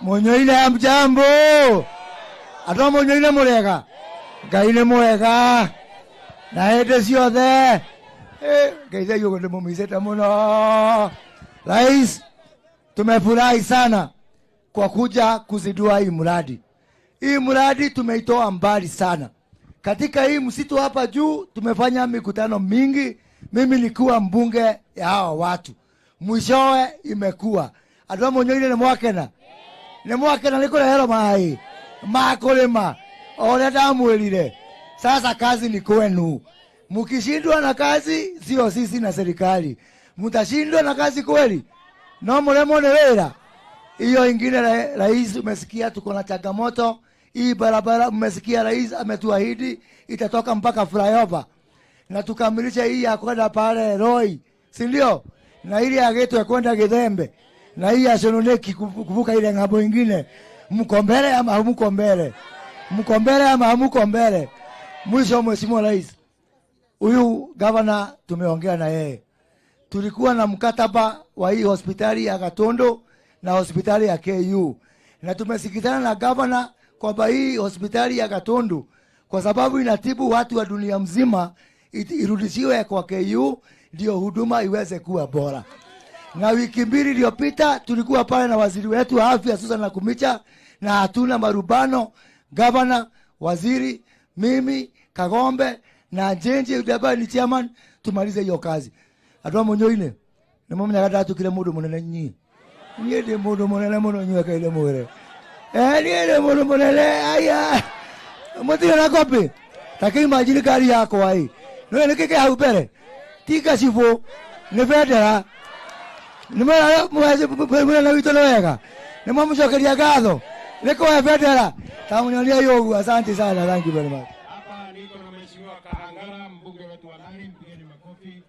Munyoine hamjambo. Atoa munyoine murega. Ngaine mwega. Na hete ciothe. Geitha yuko ndimumiseta muno. Rais, tumefurahi sana kwa kuja kuzindua hii mradi. Hii mradi tumeitoa mbali sana. Katika hii msitu hapa juu tumefanya mikutano mingi. Mimi nilikuwa mbunge ya hawa watu. Mwishowe imekuwa. Atoa munyoine ni mwakena niko na hero mai. Makolema. Ole damwelile. Sasa kazi ni kwenu. Mkishindwa na kazi sio sisi na serikali. Mtashindwa na kazi kweli? No mlemone wera. Hiyo ingine rais umesikia tuko na changamoto. Hii barabara umesikia rais ametuahidi itatoka mpaka flyover. Na tukamilisha hii ya kwenda pale Roy, si ndio? Na ile ya Geto ya kwenda Githembe. Na hii ya Sononeki kuvuka ile ng'ambo nyingine. Mko mbele ama hamuko mbele? Mko mbele ama hamuko mbele? Mwisho mheshimiwa rais. Huyu gavana tumeongea na yeye. Tulikuwa na mkataba wa hii hospitali ya Gatondo na hospitali ya KU. Na tumesikizana na gavana kwamba hii hospitali ya Gatondo kwa sababu inatibu watu wa dunia mzima irudishiwe kwa KU ndio huduma iweze kuwa bora. Na wiki mbili iliyopita tulikuwa pale na waziri wetu wa afya Susan Nakumicha na hatuna marubano, gavana, waziri, mimi, Kagombe na Njenje udaba ni chairman tumalize hiyo kazi. Atoa munyoine. Na mimi nakata kile mudo munene nyi. Niende mudo munene muno nywe kaile mwere. Niende mudo munene aya. Mutio na kopi. Taki majini kari yako ai. No neke hau pere. Tika sivo. Ne federa. Nimera mweze mweze na wito wega. Ne mamu shokeria gatho. Niko ya federa. Tamunyonia yogu asante sana. Thank you very much. Hapa niko na Mheshimiwa Kahangala, mbunge wetu wa Nari, mpigeni makofi.